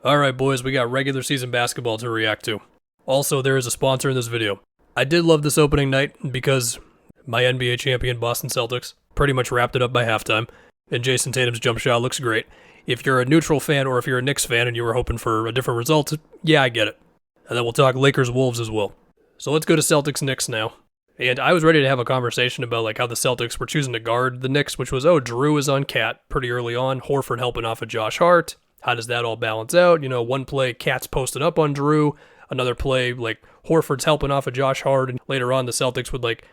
Alright boys, we got regular season basketball to react to. Also, there is a sponsor in this video. I did love this opening night because my NBA champion Boston Celtics pretty much wrapped it up by halftime, and Jason Tatum's jump shot looks great. If you're a neutral fan or if you're a Knicks fan and you were hoping for a different result, yeah, I get it. And then we'll talk Lakers-Wolves as well. So let's go to Celtics-Knicks now. And I was ready to have a conversation about like how the Celtics were choosing to guard the Knicks, which was, Drew is on Cat pretty early on, Horford helping off of Josh Hart. How does that all balance out? You know, one play, Cat's posted up on Drew. Another play, like, Horford's helping off of Josh Hart. And later on, the Celtics would, like,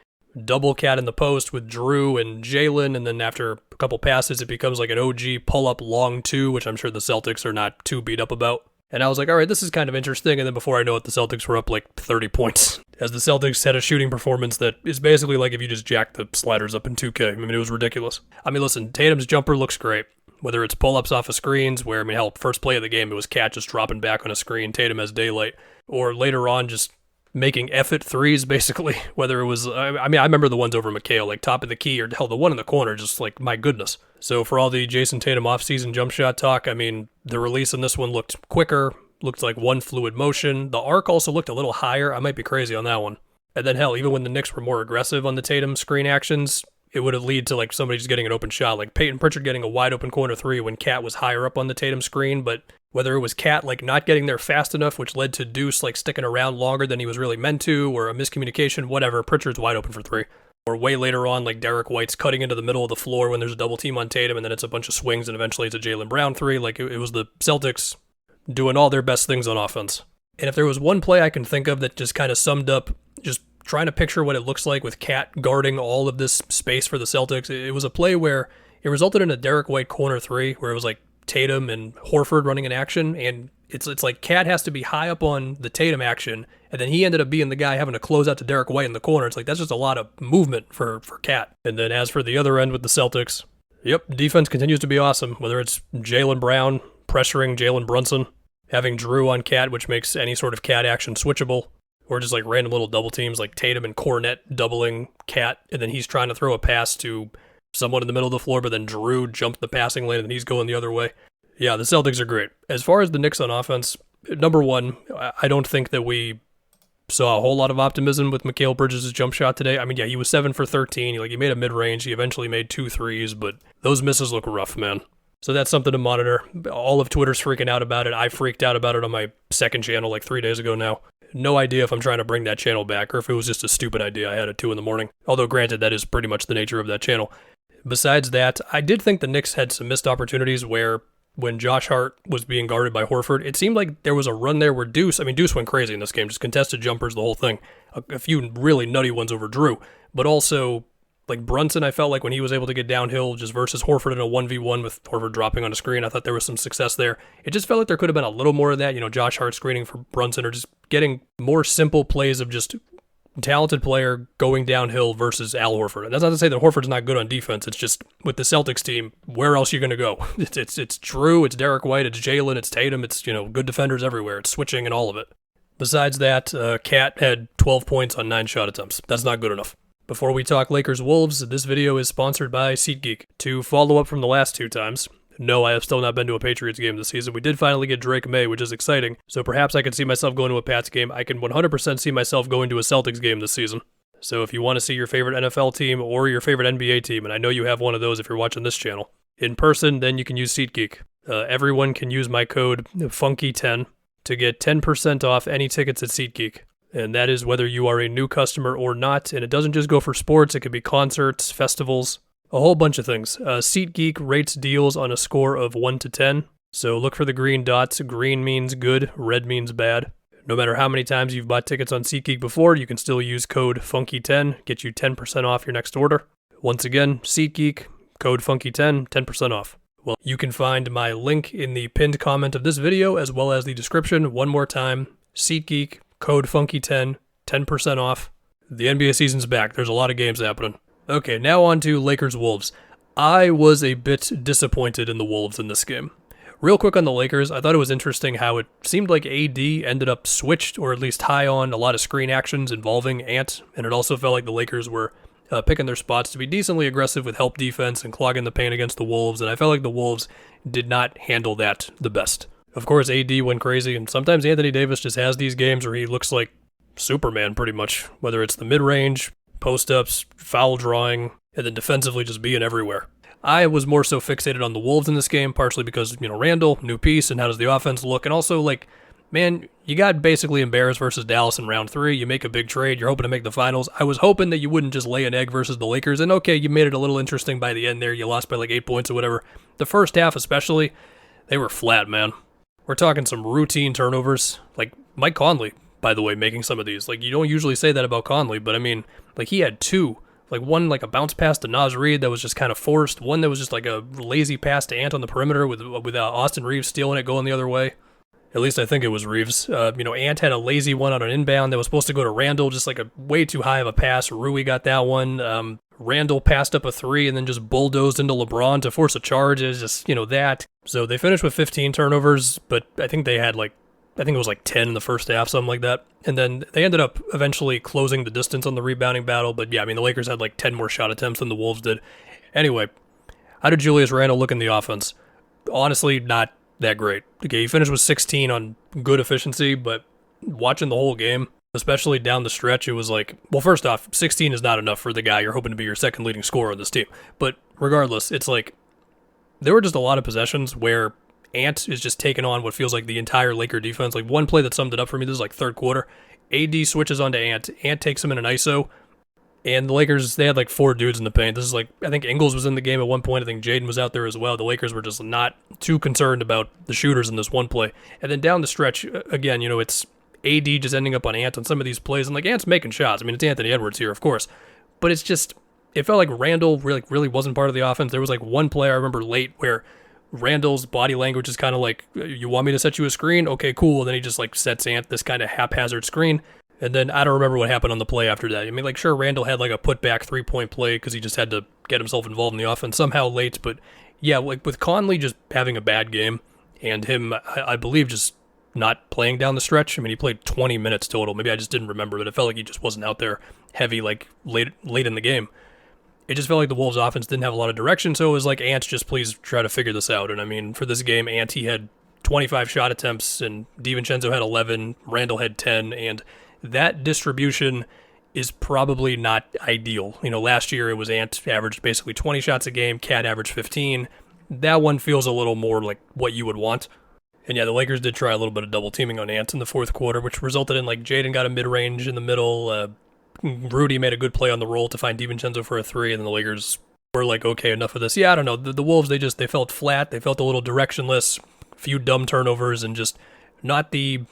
double Cat in the post with Drew and Jalen. And then after a couple passes, it becomes like an OG pull-up long two, which I'm sure the Celtics are not too beat up about. And I was like, all right, this is kind of interesting. And then before I know it, the Celtics were up, like, 30 points. As the Celtics had a shooting performance that is basically like if you just jack the sliders up in 2K. I mean, it was ridiculous. I mean, listen, Tatum's jumper looks great. Whether it's pull-ups off of screens, where, I mean, hell, first play of the game, it was Cat just dropping back on a screen, Tatum has daylight, or later on just making effort threes, basically, whether it was, I remember the ones over McHale, like top of the key, or hell, the one in the corner, just like, my goodness. So for all the Jason Tatum offseason jump shot talk, I mean, the release in this one looked quicker, looked like one fluid motion. The arc also looked a little higher. I might be crazy on that one. And then, hell, even when the Knicks were more aggressive on the Tatum screen actions, it would have lead to like somebody just getting an open shot, like Peyton Pritchard getting a wide open corner three when Cat was higher up on the Tatum screen. But whether it was Cat like not getting there fast enough, which led to Deuce like sticking around longer than he was really meant to, or a miscommunication, whatever, Pritchard's wide open for three. Or way later on, like Derek White's cutting into the middle of the floor when there's a double team on Tatum, and then it's a bunch of swings, and eventually it's a Jaylen Brown three. Like it was the Celtics doing all their best things on offense. And if there was one play I can think of that just kind of summed up just trying to picture what it looks like with Cat guarding all of this space for the Celtics, it was a play where it resulted in a Derek White corner three, where it was like Tatum and Horford running in action, and it's like Cat has to be high up on the Tatum action, and then he ended up being the guy having to close out to Derek White in the corner. It's like, that's just a lot of movement for Cat. And then as for the other end with the Celtics, yep, defense continues to be awesome, whether it's Jaylen Brown pressuring Jalen Brunson, having Drew on Cat, which makes any sort of Cat action switchable, or just like random little double teams like Tatum and Cornette doubling Cat, and then he's trying to throw a pass to someone in the middle of the floor, but then Drew jumped the passing lane and he's going the other way. Yeah, the Celtics are great. As far as the Knicks on offense, number one, I don't think that we saw a whole lot of optimism with Mikal Bridges' jump shot today. I mean, yeah, he was 7 for 13. He made a mid-range. He eventually made 2 threes, but those misses look rough, man. So that's something to monitor. All of Twitter's freaking out about it. I freaked out about it on my second channel like 3 days ago now. No idea if I'm trying to bring that channel back or if it was just a stupid idea I had at 2 in the morning. Although granted, that is pretty much the nature of that channel. Besides that, I did think the Knicks had some missed opportunities where when Josh Hart was being guarded by Horford, it seemed like there was a run there where Deuce went crazy in this game, just contested jumpers, the whole thing. A few really nutty ones over Drew, but also like Brunson, I felt like when he was able to get downhill just versus Horford in a 1v1 with Horford dropping on a screen, I thought there was some success there. It just felt like there could have been a little more of that, Josh Hart screening for Brunson, or just getting more simple plays of just talented player going downhill versus Al Horford. And that's not to say that Horford's not good on defense. It's just with the Celtics team, where else are you going to go? It's Drew, it's Derek White, it's Jalen, it's Tatum, it's, good defenders everywhere. It's switching and all of it. Besides that, Cat had 12 points on 9 shot attempts. That's not good enough. Before we talk Lakers-Wolves, this video is sponsored by SeatGeek. To follow up from the last 2 times, no, I have still not been to a Patriots game this season. We did finally get Drake May, which is exciting, so perhaps I can see myself going to a Pats game. I can 100% see myself going to a Celtics game this season. So if you want to see your favorite NFL team or your favorite NBA team, and I know you have one of those if you're watching this channel, in person, then you can use SeatGeek. Everyone can use my code FUNKY10 to get 10% off any tickets at SeatGeek. And that is whether you are a new customer or not. And it doesn't just go for sports. It could be concerts, festivals, a whole bunch of things. SeatGeek rates deals on a score of 1 to 10. So look for the green dots. Green means good, red means bad. No matter how many times you've bought tickets on SeatGeek before, you can still use code FUNKY10, get you 10% off your next order. Once again, SeatGeek, code FUNKY10, 10% off. Well, you can find my link in the pinned comment of this video as well as the description. One more time, SeatGeek, code FUNKY10, 10% off. The NBA season's back. There's a lot of games happening. Okay, now on to Lakers-Wolves. I was a bit disappointed in the Wolves in this game. Real quick on the Lakers, I thought it was interesting how it seemed like AD ended up switched, or at least high on, a lot of screen actions involving Ant, and it also felt like the Lakers were picking their spots to be decently aggressive with help defense and clogging the paint against the Wolves, and I felt like the Wolves did not handle that the best. Of course, AD went crazy, and sometimes Anthony Davis just has these games where he looks like Superman pretty much, whether it's the mid-range, post-ups, foul drawing, and then defensively just being everywhere. I was more so fixated on the Wolves in this game, partially because, Randall, new piece, and how does the offense look, and also, man, you got basically embarrassed versus Dallas in round 3. You make a big trade. You're hoping to make the finals. I was hoping that you wouldn't just lay an egg versus the Lakers. And okay, you made it a little interesting by the end there. You lost by 8 points or whatever. The first half especially, they were flat, man. We're talking some routine turnovers. Mike Conley, by the way, making some of these. You don't usually say that about Conley, but I mean, he had 2. One, a bounce pass to Naz Reid that was just kind of forced. One that was just a lazy pass to Ant on the perimeter with Austin Reeves stealing it, going the other way. At least I think it was Reeves. Ant had a lazy one on an inbound that was supposed to go to Randall, just a way too high of a pass. Rui got that one. Randall passed up a 3 and then just bulldozed into LeBron to force a charge. It was just, that. So they finished with 15 turnovers, but I think they had I think it was 10 in the first half, something like that. And then they ended up eventually closing the distance on the rebounding battle. But yeah, the Lakers had 10 more shot attempts than the Wolves did. Anyway, how did Julius Randle look in the offense? Honestly, not that great. Okay, he finished with 16 on good efficiency, but watching the whole game, especially down the stretch, it was well, first off, 16 is not enough for the guy you're hoping to be your second leading scorer on this team. But regardless, it's there were just a lot of possessions where Ant is just taking on what feels like the entire Laker defense. One play that summed it up for me, this is third quarter. AD switches onto Ant. Ant takes him in an ISO. And the Lakers, they had 4 dudes in the paint. This is I think Ingles was in the game at one point. I think Jaden was out there as well. The Lakers were just not too concerned about the shooters in this one play. And then down the stretch, again, it's AD just ending up on Ant on some of these plays. And Ant's making shots. It's Anthony Edwards here, of course. But it's just, it felt like Randall really wasn't part of the offense. There was one play I remember late where Randall's body language is kind of you want me to set you a screen? Okay, cool. And then he just sets Ant this kind of haphazard screen. And then I don't remember what happened on the play after that. Sure, Randall had a putback 3-point play because he just had to get himself involved in the offense somehow late. But yeah, with Conley just having a bad game and him, I believe, just not playing down the stretch. He played 20 minutes total. Maybe I just didn't remember, but it felt like he just wasn't out there heavy late in the game. It just felt like the Wolves' offense didn't have a lot of direction, so it was Ant, just please try to figure this out. And for this game, Ant, he had 25 shot attempts, and DiVincenzo had 11, Randall had 10, and that distribution is probably not ideal. Last year it was Ant averaged basically 20 shots a game, Cat averaged 15. That one feels a little more like what you would want. And yeah, the Lakers did try a little bit of double teaming on Ant in the fourth quarter, which resulted in Jaden got a mid-range in the middle. Rudy made a good play on the roll to find DiVincenzo for a 3, and then the Lakers were okay, enough of this. Yeah, I don't know. The Wolves, they felt flat. They felt a little directionless, few dumb turnovers, and just not the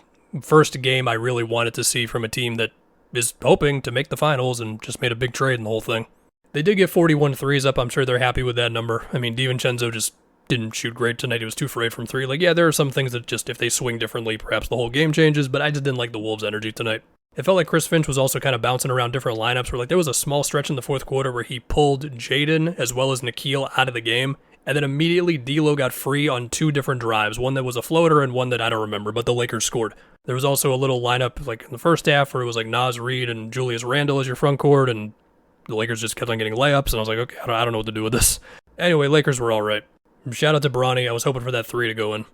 first game I really wanted to see from a team that is hoping to make the finals and just made a big trade in the whole thing. They did get 41 threes up. I'm sure they're happy with that number. DiVincenzo just didn't shoot great tonight. He was 2 for 8 from 3. Yeah, there are some things that just, if they swing differently, perhaps the whole game changes, but I just didn't like the Wolves' energy tonight. It felt like Chris Finch was also kind of bouncing around different lineups where there was a small stretch in the fourth quarter where he pulled Jaden as well as Nikhil out of the game, and then immediately D'Lo got free on 2 different drives, one that was a floater and one that I don't remember, but the Lakers scored. There was also a little lineup in the first half where it was Naz Reid and Julius Randle as your front court, and the Lakers just kept on getting layups, and I was okay, I don't know what to do with this. Anyway, Lakers were all right. Shout out to Bronny. I was hoping for that 3 to go in.